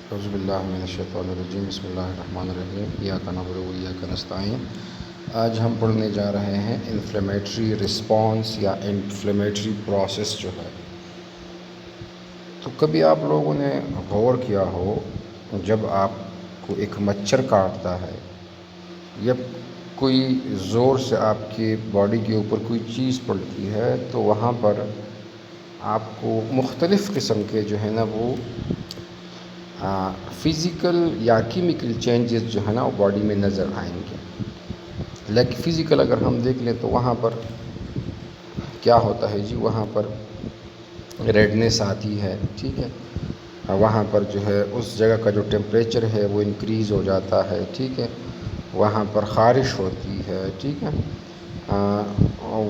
اعوذ باللہ من الشیطان الرجیم بسم اللہ الرحمن الرحیم ایاک نعبد و ایاک نستعین۔ آج ہم پڑھنے جا رہے ہیں انفلیمیٹری رسپانس یا انفلیمیٹری پروسیس جو ہے۔ تو کبھی آپ لوگوں نے غور کیا ہو جب آپ کو ایک مچھر کاٹتا ہے یا کوئی زور سے آپ کی باڈی کے اوپر کوئی چیز پڑتی ہے تو وہاں پر آپ کو مختلف قسم کے جو ہے نا وہ فزیکل یا کیمیکل چینجز جو ہے نا وہ باڈی میں نظر آئیں گے۔ لیکن فزیکل اگر ہم دیکھ لیں تو وہاں پر کیا ہوتا ہے جی، وہاں پر ریڈنیس آتی ہے، ٹھیک ہے، وہاں پر جو ہے اس جگہ کا جو ٹیمپریچر ہے وہ انکریز ہو جاتا ہے، ٹھیک ہے، وہاں پر خارش ہوتی ہے، ٹھیک ہے،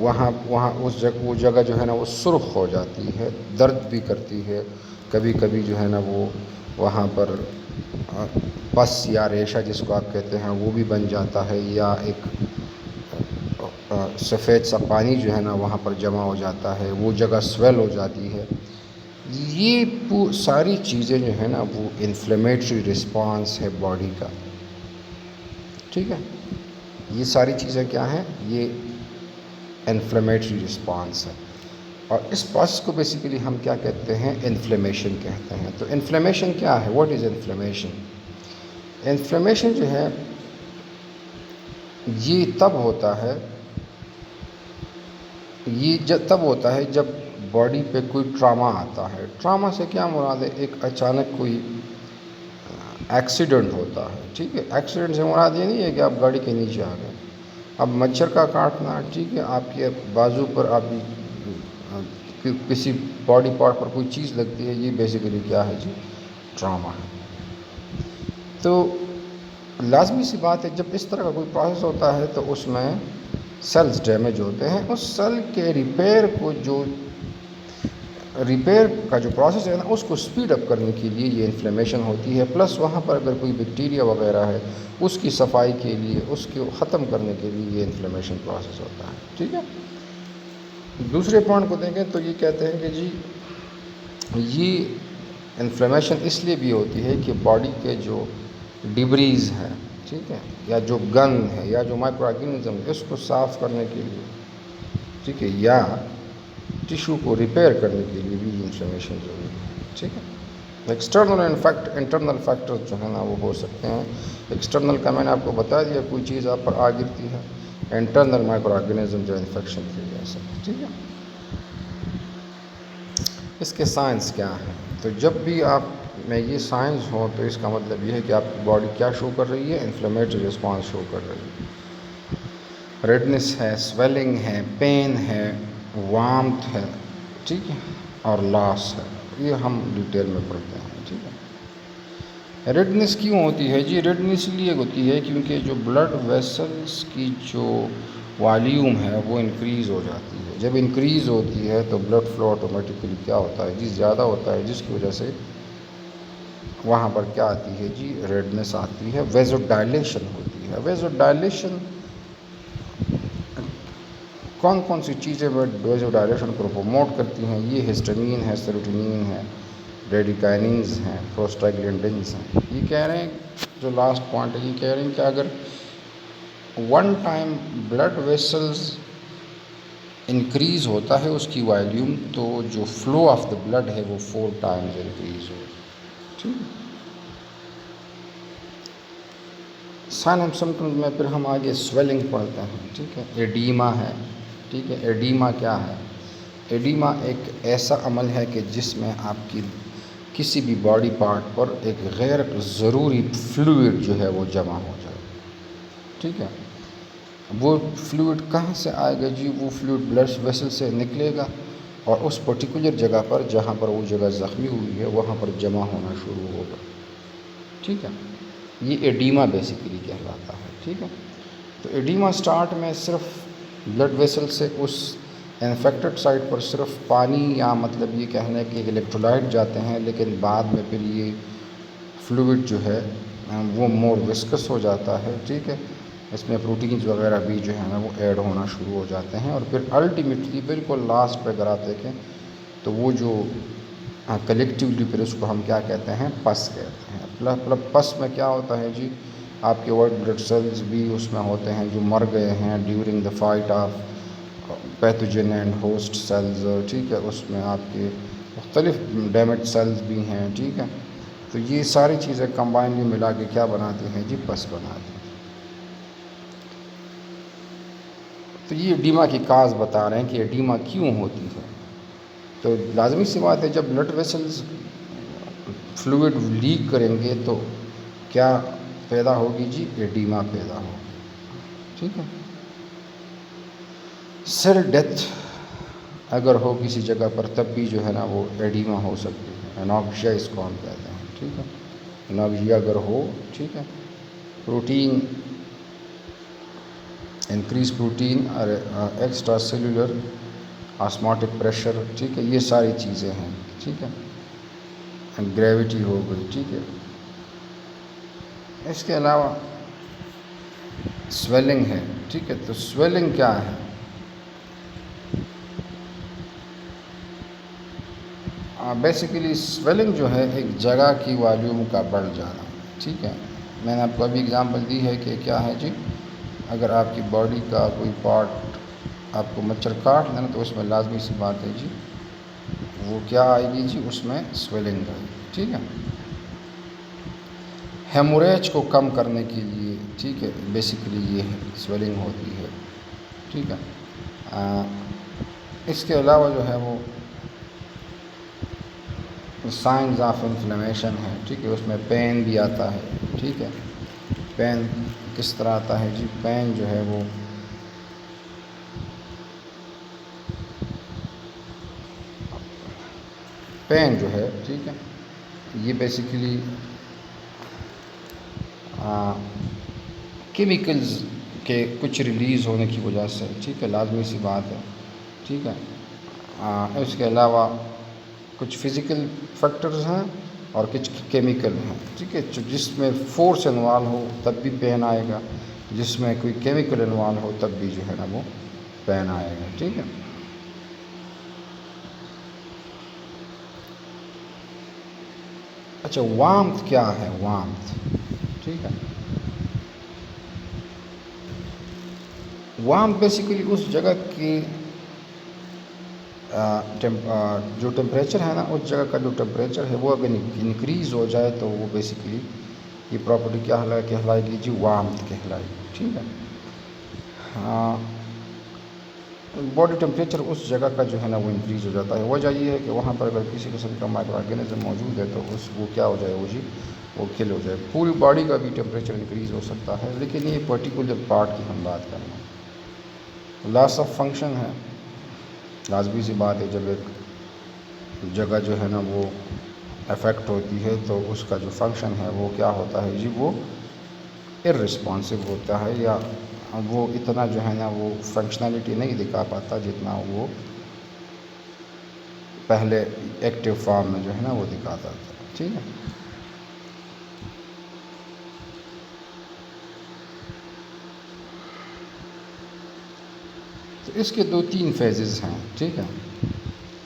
وہاں وہ جگہ جو ہے نا وہ سرخ ہو جاتی ہے، درد بھی کرتی ہے، کبھی کبھی جو ہے نا وہ وہاں پر پس یا ریشہ جس کو آپ کہتے ہیں وہ بھی بن جاتا ہے، یا ایک سفید سا پانی جو ہے نا وہاں پر جمع ہو جاتا ہے، وہ جگہ سویل ہو جاتی ہے۔ یہ ساری چیزیں جو ہے نا وہ انفلیمیٹری رسپانس ہے باڈی کا، ٹھیک ہے، یہ ساری چیزیں کیا ہیں، یہ انفلیمیٹری رسپانس ہے۔ اور اس پروسیس کو بیسیکلی ہم کیا کہتے ہیں، انفلیمیشن کہتے ہیں۔ تو انفلیمیشن کیا ہے، واٹ از انفلیمیشن؟ انفلیمیشن جو ہے یہ تب ہوتا ہے جب باڈی پہ کوئی ٹراما آتا ہے۔ ٹراما سے کیا مراد ہے، ایک اچانک کوئی ایکسیڈنٹ ہوتا ہے، ٹھیک ہے، ایکسیڈنٹ سے مراد یہ نہیں ہے کہ آپ گاڑی کے نیچے آ گئے۔ اب مچھر کا کاٹنا، ٹھیک ہے، آپ کے بازو پر آپ کسی باڈی پارٹ پر کوئی چیز لگتی ہے، یہ بیسیکلی کیا ہے جی، ٹراما ہے۔ تو لازمی سی بات ہے جب اس طرح کا کوئی پروسیس ہوتا ہے تو اس میں سیلز ڈیمیج ہوتے ہیں، اس سیل کے ریپیئر کا جو پروسیس ہے نا اس کو سپیڈ اپ کرنے کے لیے یہ انفلیمیشن ہوتی ہے، پلس وہاں پر اگر کوئی بیکٹیریا وغیرہ ہے اس کی صفائی کے لیے، اس کو ختم کرنے کے لیے یہ انفلیمیشن پروسیس ہوتا ہے، ٹھیک ہے۔ دوسرے پوائنٹ کو دیکھیں تو یہ کہتے ہیں کہ جی یہ انفلیمیشن اس لیے بھی ہوتی ہے کہ باڈی کے جو ڈیبریز ہیں، ٹھیک ہے، یا جو گند ہے یا جو مائکرو آرگینزم ہے اس کو صاف کرنے کے لیے، ٹھیک ہے، یا ٹیشو کو ریپیئر کرنے کے لیے بھی انفلیمیشن ضروری ہے، ٹھیک ہے۔ ایکسٹرنل انٹرنل فیکٹر جو ہے نا وہ ہو سکتے ہیں۔ ایکسٹرنل کا میں نے آپ کو بتا دیا، کوئی چیز آپ پر آ گرتی ہے، انٹرنل مائکرو آرگینزم جو انفیکشن کی وجہ سے، ٹھیک ہے۔ اس کے سائنس کیا ہیں، تو جب بھی آپ میں یہ سائنس ہو تو اس کا مطلب یہ ہے کہ آپ کی باڈی کیا شو کر رہی ہے، انفلیمیٹری رسپانس شو کر رہی ہے۔ ریڈنس ہے، سویلنگ ہے، پین ہے، وارمتھ ہے، ٹھیک ہے، اور لاس ہے، یہ ہم ڈیٹیل میں پڑھتے ہیں، ٹھیک ہے۔ ریڈنس کیوں ہوتی ہے جی؟ ریڈنس اس لیے ہوتی ہے کیونکہ جو بلڈ ویسلز کی جو والیوم ہے وہ انکریز ہو جاتی ہے۔ جب انکریز ہوتی ہے تو بلڈ فلو آٹومیٹکلی کیا ہوتا ہے جی، زیادہ ہوتا ہے، جس کی وجہ سے وہاں پر کیا آتی ہے جی، ریڈنس آتی ہے، ویزو ڈائلیشن ہوتی ہے۔ ویزو ڈائلیشن کون سی چیزیں ویزو ڈائلیشن کو پروموٹ کرتی ہیں؟ یہ ہسٹامین ہے، سیروٹونین ہے، ریڈیکائننز ہیں، پروسٹاگلینڈنز ہیں۔ یہ کہہ رہے ہیں، جو لاسٹ پوائنٹ ہے، یہ کہہ رہے ہیں کہ اگر one time blood vessels increase ہوتا ہے اس کی والیوم، تو جو فلو آف دا بلڈ ہے وہ 4 ٹائمز انکریز ہوگا، ٹھیک ہے۔ سائن اینڈ سمپٹمز میں پھر ہم آگے سویلنگ پڑھتے ہیں، ٹھیک ہے، ایڈیما ہے، ٹھیک ہے۔ ایڈیما کیا ہے؟ ایڈیما ایک ایسا عمل ہے کہ جس میں آپ کی کسی بھی باڈی پارٹ پر ایک غیر ضروری فلوئڈ جو ہے وہ جمع ہو جائے، ٹھیک ہے۔ وہ فلوئڈ کہاں سے آئے گا جی؟ وہ فلوئڈ بلڈ ویسل سے نکلے گا اور اس پرٹیکولر جگہ پر جہاں پر وہ جگہ زخمی ہوئی ہے وہاں پر جمع ہونا شروع ہوگا، ٹھیک ہے۔ یہ ایڈیما بیسیکلی کہلاتا ہے، ٹھیک ہے۔ تو ایڈیما سٹارٹ میں صرف بلڈ ویسل سے اس انفیکٹڈ سائٹ پر صرف پانی یا مطلب یہ کہنا ہے کہ الیکٹرولائٹ جاتے ہیں، لیکن بعد میں پھر یہ فلوئڈ جو ہے وہ مور وسکس ہو جاتا ہے، ٹھیک ہے۔ اس میں پروٹینز وغیرہ بھی جو ہے نا وہ ایڈ ہونا شروع ہو جاتے ہیں، اور پھر الٹیمیٹلی بالکل لاسٹ پہ اگر آپ دیکھیں تو وہ جو کلیکٹیولی پھر اس کو ہم کیا کہتے ہیں؟ پس کہتے ہیں. پس میں کیا ہوتا ہے جی؟ آپ کے وائٹ بلڈ سیلز بھی اس میں ہوتے ہیں جو مر گئے ہیں during the fight of pathogen and host cells. ٹھیک ہے، اس میں آپ کے مختلف ڈیمیج سیلز بھی ہیں. ٹھیک ہے، تو یہ ساری چیزیں کمبائنلی ملا کے کیا بناتی ہیں جی؟ پس بناتی ہیں. تو یہ ایڈیما کی کاز بتا رہے ہیں کہ ایڈیما کیوں ہوتی ہے. تو لازمی سی بات ہے جب بلڈ ویسلز فلوئڈ لیک کریں گے تو کیا پیدا ہوگی جی؟ ایڈیما پیدا ہوگی. ٹھیک ہے، سیل ڈیتھ اگر ہو کسی جگہ پر تب بھی جو ہے نا وہ ایڈیما ہو سکتی ہے. اناکشیا اس کو ہم کہتے ہیں. ٹھیک ہے، اناکشیا اگر ہو، ٹھیک ہے، پروٹین انکریز پروٹین اور ایکسٹرا سیلولر آسماٹک پریشر. ٹھیک ہے، یہ ساری چیزیں ہیں. ٹھیک ہے، گریویٹی ہو گئی. ٹھیک ہے، اس کے علاوہ سویلنگ ہے. ٹھیک ہے، تو سویلنگ کیا ہے؟ بیسیکلی سویلنگ جو ہے ایک جگہ کی والیوم کا بڑھ جانا. ٹھیک ہے، میں نے آپ کو ابھی اگزامپل دی ہے کہ کیا ہے جی؟ اگر آپ کی باڈی کا کوئی پارٹ آپ کو مچھر کاٹ لینا تو اس میں لازمی سی بات ہے جی وہ کیا آئے گی جی؟ اس میں سویلنگ آئے گی. ٹھیک ہے، ہیموریج کو کم کرنے کے لیے، ٹھیک ہے، بیسیکلی یہ سویلنگ ہوتی ہے. ٹھیک ہے، اس کے علاوہ جو ہے وہ سائنز آف انفلیمیشن ہے. ٹھیک ہے، اس میں پین بھی آتا ہے. ٹھیک ہے، پین کس طرح آتا ہے جی؟ پین جو ہے وہ پین جو ہے، ٹھیک ہے، یہ بیسیکلی کیمیکلز کے کچھ ریلیز ہونے کی وجہ سے. ٹھیک ہے، لازمی سی بات ہے. ٹھیک ہے، اس کے علاوہ کچھ فزیکل فیکٹرز ہیں اور کچھ کیمیکل ہیں. ٹھیک ہے، جس میں فورس انوالو ہو تب بھی پین آئے گا، جس میں کوئی کیمیکل انوالو ہو تب بھی جو ہے نا وہ پین آئے گا. ٹھیک ہے، اچھا وارمتھ کیا ہے؟ وارمتھ، ٹھیک ہے، وارمتھ بیسیکلی اس جگہ کی جو ٹیمپریچر ہے نا، اس جگہ کا جو ٹیمپریچر ہے وہ اگر انکریز ہو جائے تو وہ بیسیکلی یہ پراپرٹی کیا کہلائے گی جی؟ وارمتھ کہلائے گی. ٹھیک ہے، باڈی ٹیمپریچر اس جگہ کا جو ہے نا وہ انکریز ہو جاتا ہے. وجہ یہ ہے کہ وہاں پر اگر کسی قسم کا مائکرو آرگینزم موجود ہے تو وہ کیا ہو جائے وہ جی؟ وہ کل ہو جائے. پوری باڈی کا بھی ٹیمپریچر انکریز ہو سکتا ہے، لیکن یہ پرٹیکولر پارٹ کی ہم بات کر رہے ہیں. لاس آف فنکشن ہے. لازمی سی بات ہے جب ایک جگہ جو ہے نا وہ افیکٹ ہوتی ہے تو اس کا جو فنکشن ہے وہ کیا ہوتا ہے جی؟ وہ ارسپانسو ہوتا ہے، یا وہ اتنا جو ہے نا وہ فنکشنالٹی نہیں دکھا پاتا جتنا وہ پہلے ایکٹیو فارم میں جو ہے نا وہ دکھاتا تھا. ٹھیک ہے، تو اس کے 2-3 فیزز ہیں. ٹھیک ہے،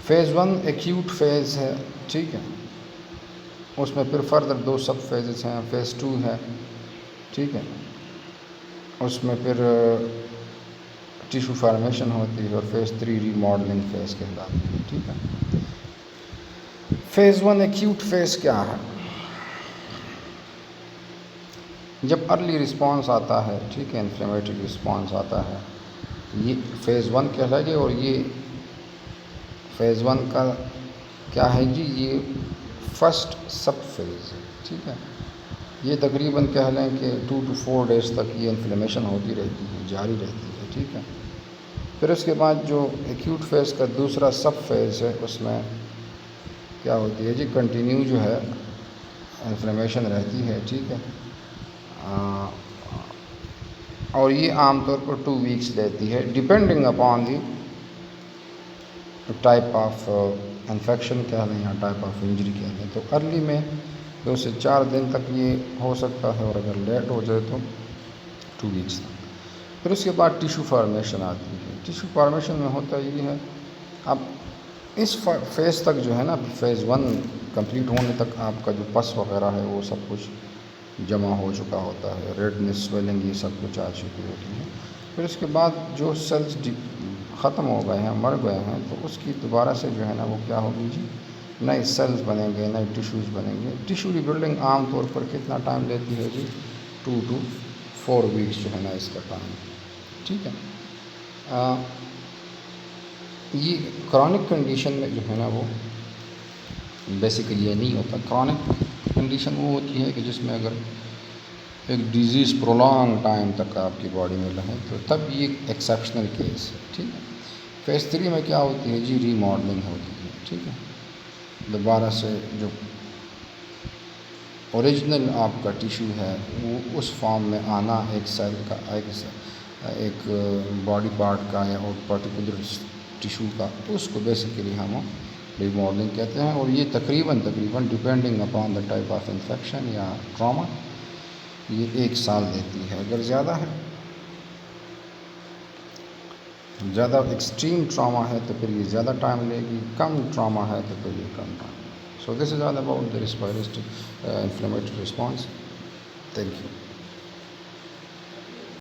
فیز 1 ایکیوٹ فیز ہے. ٹھیک ہے، اس میں پھر فردر 2 سب فیزز ہیں. فیز 2 ہے. ٹھیک ہے، اس میں پھر ٹیشو فارمیشن ہوتی ہے، اور فیز 3 ری ماڈلنگ فیز کہلاتی ہے. ٹھیک ہے، فیز 1 ایکیوٹ فیز کیا ہے؟ جب ارلی رسپانس آتا ہے، ٹھیک ہے، انفلیمیٹری رسپانس آتا ہے، یہ فیز 1 کہلائے گی. اور یہ فیز 1 کا کیا ہے جی؟ یہ فرسٹ سب فیز ہے. ٹھیک ہے، یہ تقریباً کہہ لیں کہ 2 to 4 ڈیز تک یہ انفلیمیشن ہوتی رہتی ہے، جاری رہتی ہے. ٹھیک ہے، پھر اس کے بعد جو ایکیوٹ فیز کا دوسرا سب فیز ہے اس میں کیا ہوتی ہے جی؟ کنٹینیو جو ہے انفلیمیشن رہتی ہے. ٹھیک ہے، اور یہ عام طور پر 2 ویکس لیتی ہے، depending upon the type of infection کہہ لیں یا ٹائپ آف انجری کہہ لیں. تو ارلی میں 2 سے 4 دن تک یہ ہو سکتا ہے، اور اگر لیٹ ہو جائے تو 2 ویکس تک. پھر اس کے بعد ٹیشو فارمیشن آتی ہے. ٹیشو فارمیشن میں ہوتا یہ ہے، اب اس فیز تک جو ہے نا، فیز 1 کمپلیٹ ہونے تک آپ کا جو پس وغیرہ ہے وہ سب کچھ جمع ہو چکا ہوتا ہے، ریڈنس، سویلنگ، یہ سب کچھ آ چکی ہوتی ہے. پھر اس کے بعد جو سیلز ختم ہو گئے ہیں، مر گئے ہیں، تو اس کی دوبارہ سے جو ہے نا وہ کیا ہوگی جی، نئے سیلز بنیں گے، نئے ٹیشوز بنیں گے. ٹیشو ری بلڈنگ عام طور پر کتنا ٹائم لیتی ہے جی؟ 2 to 4 weeks جو ہے نا اس کا ٹائم. ٹھیک ہے. یہ کرونک کنڈیشن میں جو ہے نا وہ بیسیکلی یہ نہیں ہوتا. کرونک کنڈیشن وہ ہوتی ہے کہ جس میں اگر ایک ڈیزیز پرولانگ ٹائم تک آپ کی باڈی میں رہے تو تب یہ ایکسیپشنل کیس ہے. ٹھیک ہے. فیز 3 میں کیا ہوتی ہے جی؟ ری ماڈلنگ ہوتی ہے. ٹھیک ہے. دوبارہ سے جو اوریجنل آپ کا ٹیشو ہے وہ اس فارم میں آنا، ایک سیل کا، ایک باڈی پارٹ کا یا اور پرٹیکولر ٹیشو کا، اس کو بیسیکلی ہم ری ماڈلنگ کہتے ہیں. اور یہ تقریباً depending upon the type of infection یا ٹراما یہ 1 سال لیتی ہے. اگر زیادہ ایکسٹریم ٹراما ہے تو پھر یہ زیادہ ٹائم لے گی، کم ٹراما ہے تو پھر یہ کم time. So this is all about the respiratory inflammatory response. Thank you.